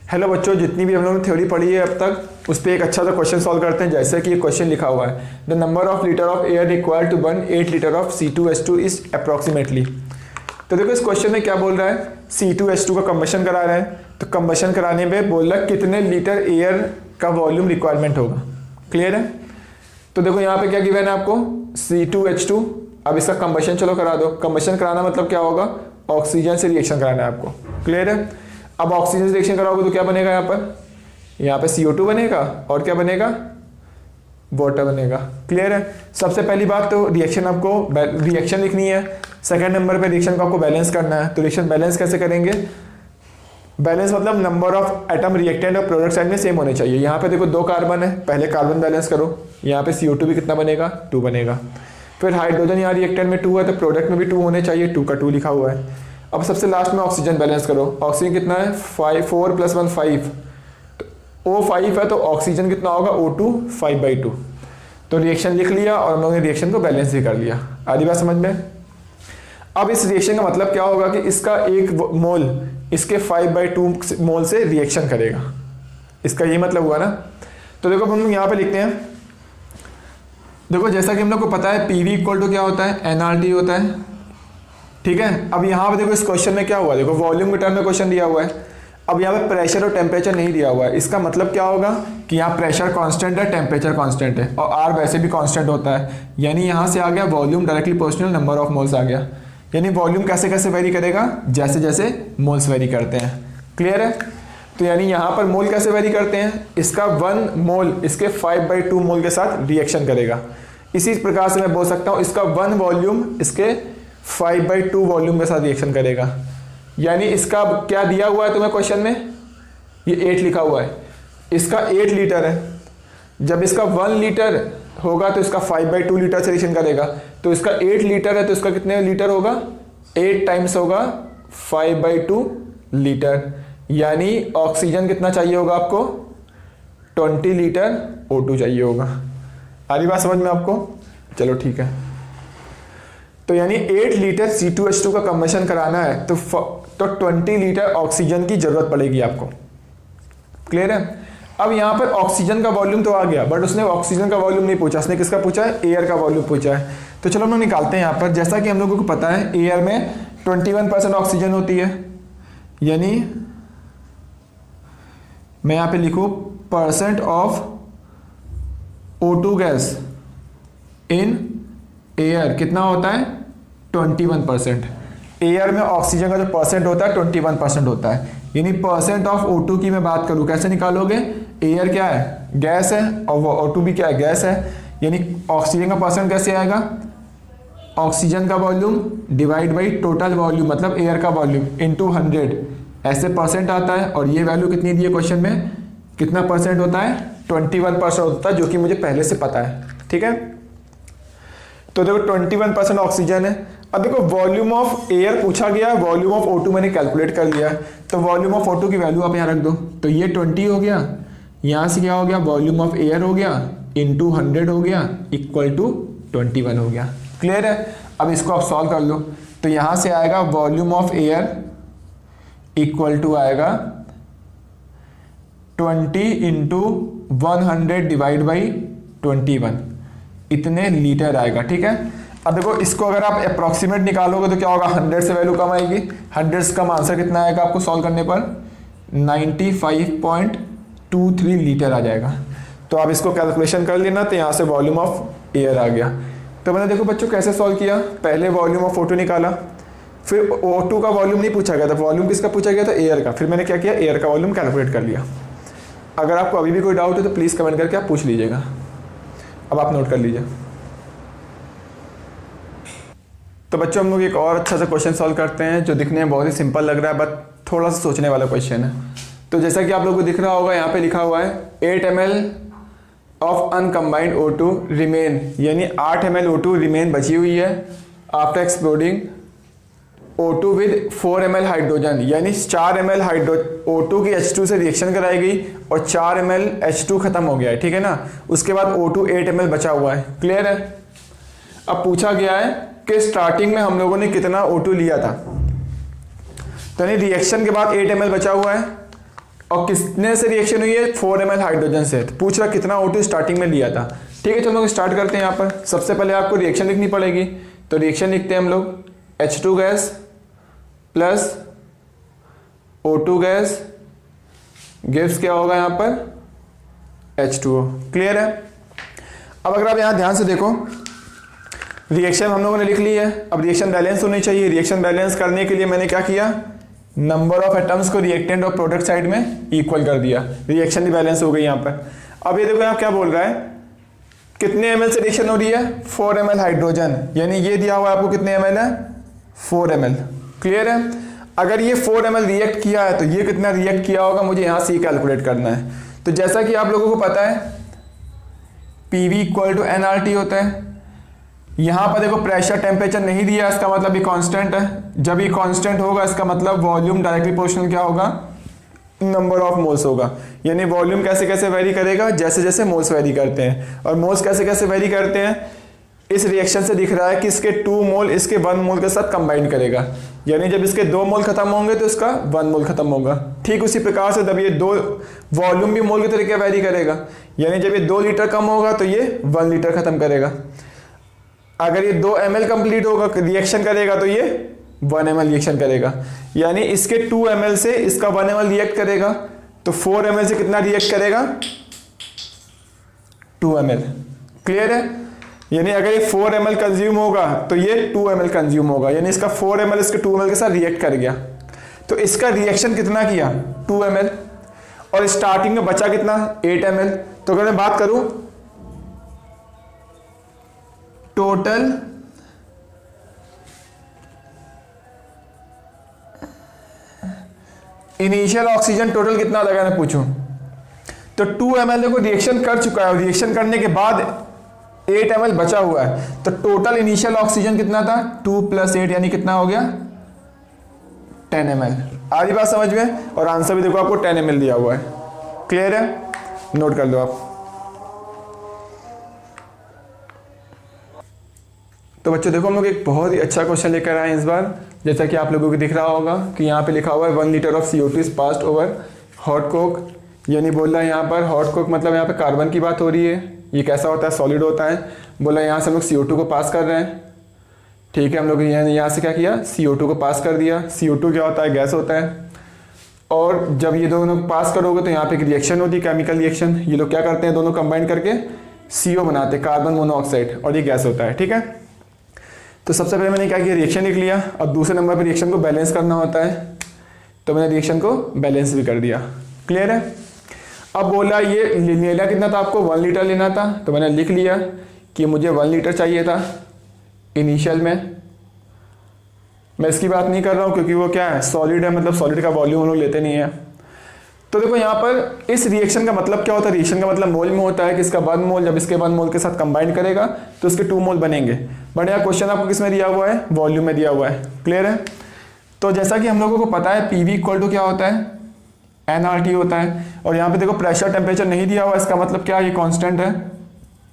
Hello बच्चों, जितनी भी हम लोगों ने थ्योरी पढ़ी है अब तक उस पर एक अच्छा सा क्वेश्चन सॉल्व करते हैं। जैसे कि ये क्वेश्चन लिखा हुआ है, the number of liter of air required to burn 8 liter of C2H2 is approximately. तो देखो इस क्वेश्चन में क्या बोल रहा है, C2H2 का कंबशन करा रहे हैं, तो कंबशन कराने में बोल रहा है कितने लीटर एयर का वॉल्यूम रिक्वायरमेंट होगा। क्लियर है? तो देखो यहाँ पे क्या गिवन है आपको, C2H2। अब इसका कंबशन चलो करा दो। कंबशन कराना मतलब क्या होगा, ऑक्सीजन से रिएक्शन कराना है आपको। क्लियर है? अब ऑक्सीजन से रिएक्शन कराओगे तो क्या बनेगा, यहाँ पे CO2 बनेगा और क्या बनेगा, वाटर बनेगा। क्लियर है? सबसे पहली बात तो रिएक्शन आपको रिएक्शन लिखनी है। सेकंड नंबर पे रिएक्शन को आपको बैलेंस करना है। तो रिएक्शन बैलेंस कैसे करेंगे, बैलेंस मतलब नंबर ऑफ एटम रिएक्टेंट और प्रोडक्ट साइड में सेम होने चाहिए। यहाँ पे देखो 2 कार्बन है, पहले कार्बन बैलेंस करो। यहाँ पे CO2 भी कितना बनेगा, 2 बनेगा। फिर हाइड्रोजन यहाँ रिएक्टेंट में 2 है तो प्रोडक्ट में भी 2 होने चाहिए, 2 का 2 लिखा हुआ है। अब सबसे लास्ट में ऑक्सीजन बैलेंस करो। ऑक्सीजन कितना है, 4 + 1 5, तो O5 है तो ऑक्सीजन कितना होगा, O2 5/2। तो रिएक्शन लिख लिया और हम लोगों ने रिएक्शन को बैलेंस भी कर लिया। आधी बात समझ में? अब इस रिएक्शन का मतलब क्या होगा कि इसका 1 मोल इसके 5/2 मोल से रिएक्शन करेगा। इसका ये मतलब हुआ ना। तो देखो हम लोग यहाँ पे लिखते हैं, देखो जैसा कि हम लोग को पता है PV = क्या होता है, nRT होता है। ठीक है? अब यहाँ पे देखो इस क्वेश्चन में क्या हुआ, देखो वॉल्यूम के टर्म में क्वेश्चन दिया हुआ है। अब यहाँ पे प्रेशर और टेम्परेचर नहीं दिया हुआ है। इसका मतलब क्या होगा कि यहाँ प्रेशर कांस्टेंट है, टेम्परेचर कांस्टेंट है और R वैसे भी कांस्टेंट होता है। यानी यहाँ से आ गया volume directly proportional number of moles आ गया। यानी वॉल्यूम कैसे कैसे वेरी करेगा, जैसे जैसे मोल्स वेरी करते हैं। क्लियर है? तो यानी यहाँ पर मोल कैसे वेरी करते हैं, इसका 1 मोल इसके 5/2 मोल के साथ रिएक्शन करेगा। इसी प्रकार से मैं बोल सकता हूँ इसका 1 वॉल्यूम इसके 5/2 वॉल्यूम के साथ रिएक्शन करेगा। यानी इसका क्या दिया हुआ है तुम्हें क्वेश्चन में, ये 8 लिखा हुआ है, इसका 8 लीटर है। जब इसका 1 लीटर होगा तो इसका 5/2 लीटर से रिएक्शन करेगा। तो इसका 8 लीटर है तो इसका कितने लीटर होगा, 8 टाइम्स होगा 5/2 लीटर। यानी ऑक्सीजन कितना चाहिए होगा आपको, 20 लीटर O2 चाहिए होगा। आधी बात समझ में आपको? चलो ठीक है। तो यानी 8 लीटर C2H2 का कंबशन कराना है तो 20 लीटर ऑक्सीजन की जरूरत पड़ेगी आपको। क्लियर है? अब यहाँ पर ऑक्सीजन का वॉल्यूम तो आ गया, बट उसने ऑक्सीजन का वॉल्यूम नहीं पूछा, उसने किसका पूछा है, एयर का वॉल्यूम पूछा है। तो चलो हम लोग निकालते हैं यहाँ पर। जैसा कि हम लोगों को पता है एयर में 21% ऑक्सीजन होती है। यानी मैं यहाँ पे लिखूँ % of O2 gas in air कितना होता है, 21%। एयर में ऑक्सीजन का जो परसेंट होता है 21% होता है। यानी % ऑफ O2 की मैं बात करूं, कैसे निकालोगे, एयर क्या है, गैस है और O2 भी क्या है, गैस है। यानी ऑक्सीजन का परसेंट कैसे आएगा, ऑक्सीजन का volume divide by total volume मतलब एयर का वॉल्यूम इनटू 100, ऐसे परसेंट आता है। और ये वैल्यू कितनी दी है क्वेश्चन में, कितना परसेंट होता है, 21% होता है, जो कि मुझे पहले से पता है। ठीक है? तो देखो 21% ऑक्सीजन है। अब देखो वॉल्यूम ऑफ एयर पूछा गया, वॉल्यूम ऑफ O2 मैंने कैलकुलेट कर लिया है। तो वॉल्यूम ऑफ O2 की वैल्यू आप यहाँ रख दो। तो ये 20 हो गया, यहाँ से क्या हो गया, वॉल्यूम ऑफ एयर हो गया इंटू 100 हो गया इक्वल टू 21 हो गया। क्लियर है? अब इसको आप सॉल्व कर लो। तो यहाँ से आएगा volume of air equal to आएगा 20 इंटू 100 डिवाइड बाई 21, इतने लीटर आएगा। ठीक है? अब देखो इसको अगर आप अप्रॉक्सीमेट निकालोगे तो क्या होगा, 100 से वैल्यू कम आएगी। 100 से कम आंसर कितना आएगा आपको सॉल्व करने पर, 95.23 लीटर आ जाएगा। तो आप इसको कैलकुलेशन कर लेना। तो यहाँ से वॉल्यूम ऑफ एयर आ गया। तो मैंने देखो बच्चों कैसे सॉल्व किया, पहले वॉल्यूम ऑफ O2 निकाला, फिर O2 का वॉल्यूम नहीं पूछा गया था, वॉल्यूम किसका पूछा गया था, एयर का। फिर मैंने क्या किया, एयर का वॉल्यूम कैलकुलेट कर लिया। अगर आपको अभी भी कोई डाउट है तो प्लीज़ कमेंट करके आप पूछ लीजिएगा। अब आप नोट कर लीजिए। तो बच्चों हम लोग एक और अच्छा सा क्वेश्चन सॉल्व करते हैं जो दिखने में बहुत ही सिंपल लग रहा है, बट थोड़ा सा सोचने वाला क्वेश्चन है। तो जैसा कि आप लोगों को दिख रहा होगा यहाँ पे लिखा हुआ है 8 ml ऑफ अनकम्बाइंड O2 रिमेन, यानी 8 ml O2 रिमेन बची हुई है after exploding O2 with 4 ml hydrogen. यानी 4 ml O2 की H2 से रिएक्शन कराई गई और 4 ml H2 खत्म हो गया है। ठीक है ना? उसके बाद O2 8 ml बचा हुआ है। क्लियर है? अब पूछा गया है कि स्टार्टिंग में हम लोगों ने कितना O2 लिया था। तो यानी रिएक्शन के बाद 8 ml बचा हुआ है और कितने से रिएक्शन हुई है, 4 ml हाइड्रोजन से। तो पूछ रहा कितना O2 स्टार्टिंग में लिया था। ठीक है, चलो हम लोग स्टार्ट करते हैं। यहाँ पर सबसे पहले आपको रिएक्शन लिखनी पड़ेगी, तो रिएक्शन लिखते हैं हम लोग, H2 gas plus O2 gas gives क्या होगा यहाँ पर, H2O। क्लियर है। अब अगर आप यहाँ ध्यान से देखो, रिएक्शन हम लोगों ने लिख ली है। अब रिएक्शन बैलेंस होनी चाहिए। रिएक्शन बैलेंस करने के लिए मैंने क्या किया, नंबर ऑफ एटम्स को रिएक्टेंट और प्रोडक्ट साइड में इक्वल कर दिया। रिएक्शन भी बैलेंस हो गई यहाँ पर। अब ये देखो यहाँ क्या बोल रहा है, कितने ml से रिएक्शन हो रही है, 4 ml हाइड्रोजन, यानी ये दिया हुआ है आपको कितने ml है, 4 ml। क्लियर है। अगर ये 4 ml रिएक्ट किया है तो ये कितना रिएक्ट किया होगा, मुझे यहाँ से ही कैलकुलेट करना है। तो जैसा कि आप लोगों को पता है PV इक्वल टू nRT होता है। यहाँ पर देखो प्रेशर टेम्परेचर नहीं दिया, इसका मतलब ये कांस्टेंट है। जब ये कांस्टेंट होगा इसका मतलब वॉल्यूम डायरेक्टली प्रोपोर्शनल क्या होगा, नंबर ऑफ मोल्स होगा। यानी वॉल्यूम कैसे कैसे वेरी करेगा, जैसे जैसे मोल्स वेरी करते हैं। और मोल्स कैसे कैसे वेरी करते हैं, इस रिएक्शन से दिख रहा है कि इसके 2 मोल इसके 1 मोल के साथ कंबाइन करेगा। यानी जब इसके 2 मोल खत्म होंगे तो इसका 1 मोल खत्म होगा। ठीक उसी प्रकार से जब ये 2 वॉल्यूम भी मोल के तरीके वेरी करेगा। यानी जब ये 2 लीटर कम होगा तो ये 1 लीटर खत्म करेगा। अगर ये 2 ml कंप्लीट होगा रिएक्शन करेगा तो ये 1 ml रिएक्शन करेगा। यानी इसके 2 ml से इसका 1 ml रिएक्ट करेगा, तो 4 ml से कितना रिएक्ट करेगा, 2 ml। क्लियर है। यानी अगर ये 4 ml कंज्यूम होगा तो ये 2 ml कंज्यूम होगा। यानी इसका 4 ml इसके 2 ml के साथ रिएक्ट कर गया। तो इसका रिएक्शन कितना किया, 2 ml। और स्टार्टिंग में बचा कितना, 8 ml। तो अगर मैं बात करूं टोटल इनिशियल ऑक्सीजन टोटल कितना लगा, मैं पूछूं तो 2 ml देखो रिएक्शन कर चुका है। रिएक्शन करने के बाद 8 ml बचा हुआ है। तो टोटल इनिशियल ऑक्सीजन कितना था, 2 + 8 यानी कितना हो गया, 10 ml। आधी बात समझ में। और आंसर भी देखो आपको 10 ml दिया हुआ है। क्लियर है, नोट कर लो आप। तो बच्चों देखो हम लोग एक बहुत ही अच्छा क्वेश्चन लेकर आए इस बार। जैसा कि आप लोगों को दिख रहा होगा कि यहाँ पे लिखा हुआ है 1 litre of CO2 is passed over hot Coke. यानी बोल रहा है यहाँ पर हॉट कोक मतलब यहाँ पे कार्बन की बात हो रही है। ये कैसा होता है, सॉलिड होता है। बोला यहाँ से हम लोग CO2 को पास कर रहे हैं। ठीक है, हम लोग यहाँ से क्या किया, CO2 को पास कर दिया। CO2 क्या होता है, गैस होता है। और जब ये दोनों पास करोगे तो यहाँ पे एक रिएक्शन होती है, केमिकल रिएक्शन। ये लोग क्या करते हैं, दोनों कंबाइन करके CO बनाते हैं, कार्बन मोनोऑक्साइड, और ये गैस होता है। ठीक है, तो सबसे पहले मैंने क्या किया, रिएक्शन लिख लिया। और दूसरे नंबर पर रिएक्शन को बैलेंस करना होता है, तो मैंने रिएक्शन को बैलेंस भी कर दिया। क्लियर है। अब बोला ये लेना कितना था आपको, 1 लीटर लेना था। तो मैंने लिख लिया कि मुझे 1 लीटर चाहिए था इनिशियल में। मैं इसकी बात नहीं कर रहा हूँ क्योंकि वो क्या है, सॉलिड है, मतलब सॉलिड का वॉल्यूम हम लोग लेते नहीं है। तो देखो यहाँ पर इस रिएक्शन का मतलब क्या होता है, रिएक्शन का मतलब मोल में होता है कि इसका 1 मोल जब इसके 1 मोल के साथ कंबाइन करेगा तो इसके 2 मोल बनेंगे। बट यहाँ क्वेश्चन आपको किस में दिया हुआ है, वॉल्यूम में दिया हुआ है। क्लियर है। तो जैसा कि हम लोगों को पता है PV इक्वल टू क्या होता है, nRT होता है। और यहाँ पे देखो प्रेशर टेम्परेचर नहीं दिया हुआ, इसका मतलब क्या, ये कांस्टेंट है।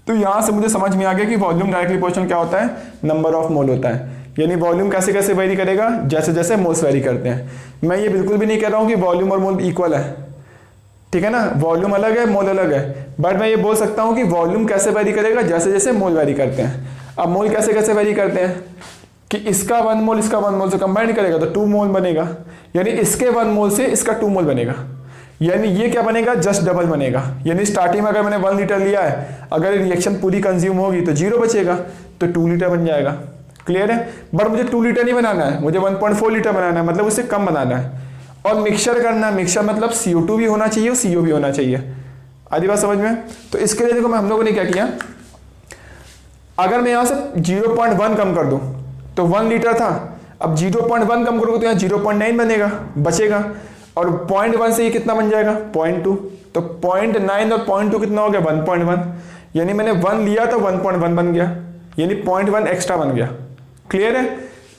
तो यहाँ से मुझे समझ में आ गया कि वॉल्यूम डायरेक्टली प्रोपोर्शनल क्या होता है, नंबर ऑफ मोल होता है। यानी वॉल्यूम कैसे कैसे वेरी करेगा, जैसे जैसे मोल्स वेरी करते हैं। मैं ये बिल्कुल भी नहीं कह रहा हूँ कि वॉल्यूम और मोल इक्वल है, ठीक है ना, वॉल्यूम अलग है, मोल अलग है। बट मैं ये बोल सकता हूँ कि वॉल्यूम कैसे वेरी करेगा, जैसे जैसे मोल वेरी करते हैं। अब मोल कैसे कैसे वेरी करते हैं कि इसका 1 मोल इसका 1 मोल से कंबाइन करेगा तो 2 मोल बनेगा। यानी इसके 1 मोल से इसका 2 मोल बनेगा। यानी ये क्या बनेगा, जस्ट डबल बनेगा। यानी स्टार्टिंग में अगर मैंने 1 लीटर लिया है, अगर रिएक्शन पूरी कंज्यूम होगी तो 0 बचेगा, तो 2 लीटर बन जाएगा। क्लियर है। बट मुझे 2 लीटर नहीं बनाना है, मुझे 1.4 लीटर बनाना है, मतलब उससे कम बनाना है। और मिक्सचर करना है, मिक्सचर मतलब CO2 भी होना चाहिए और CO भी होना चाहिए। आधी बात समझ में। तो इसके लिए देखो हम लोगों ने क्या किया, अगर मैं यहाँ से 0.1 कम कर दूं तो 1 लीटर था, अब 0.1 कम करोगे तो यहाँ 0.9 बनेगा, बचेगा। और 0.1 से ये कितना बन जाएगा, 0.2। तो 0.9 और 0.2 कितना हो गया, 1.1। यानी मैंने 1 लिया तो 1.1 बन गया, यानी 0.1 एक्स्ट्रा बन गया। क्लियर है।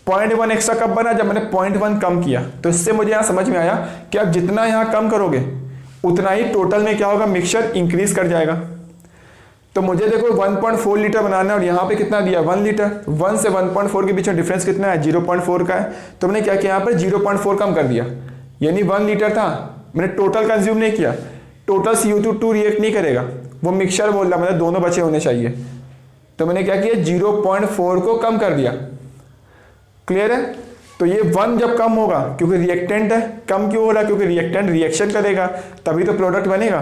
0.1 एक्स्ट्रा कब बना, जब मैंने 0.1 कम किया। तो इससे मुझे यहाँ समझ में आया कि आप जितना यहाँ कम करोगे उतना ही टोटल में क्या होगा, मिक्सचर इंक्रीज कर जाएगा। तो मुझे देखो 1.4 लीटर बनाना है और यहाँ पे कितना दिया, 1 लीटर। 1 से 1.4 के बीच में डिफरेंस कितना है, 0.4 का है। तो मैंने क्या किया, यहाँ पर 0.4 कम कर दिया। यानी 1 लीटर था मैंने टोटल कंज्यूम नहीं किया, टोटल CO2 रिएक्ट नहीं करेगा, वो मिक्सचर बोल रहा, मतलब दोनों बचे होने चाहिए। तो मैंने क्या किया, 0.4 को कम कर दिया। क्लियर है? तो ये 1 जब कम होगा, क्योंकि रिएक्टेंट है, कम क्यों हो रहा है, क्योंकि रिएक्टेंट रिएक्शन करेगा तभी तो प्रोडक्ट बनेगा।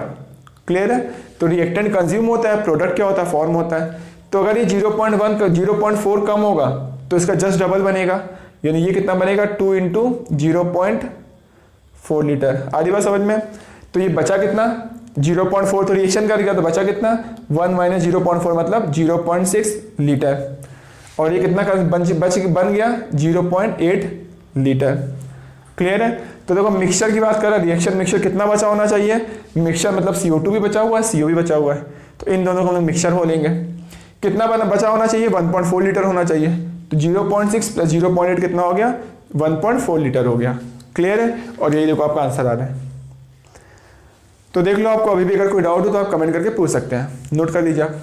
क्लियर है? तो रिएक्टेंट कंज्यूम होता है, प्रोडक्ट क्या होता है, फॉर्म होता है। तो अगर ये 0.4 कम होगा तो इसका जस्ट डबल बनेगा, यानी ये कितना बनेगा, 2 इंटू 0.4 लीटर। आधी बात समझ में? तो ये बचा कितना, 0.4 तो रिएक्शन करेगा, तो बचा कितना, 1 माइनस 0.4 मतलब 0.6 लीटर। और ये कितना बन गया, 0.8 लीटर। क्लियर है? तो देखो मिक्सचर की बात कर रहा है, रिएक्शन मिक्सचर कितना बचा होना चाहिए, मिक्सचर मतलब CO2 भी बचा हुआ है, CO भी बचा हुआ है, तो इन दोनों को हम लोग मिक्सचर बोलेंगे। कितना बचा होना चाहिए, 1.4 लीटर होना चाहिए। तो 0.6 प्लस 0.8 कितना हो गया, 1.4 लीटर हो गया। क्लियर है? और यही देखो आपका आंसर आ रहा है। तो देख लो, आपको अभी भी अगर कोई डाउट हो तो आप कमेंट करके पूछ सकते हैं, नोट कर लीजिए आप।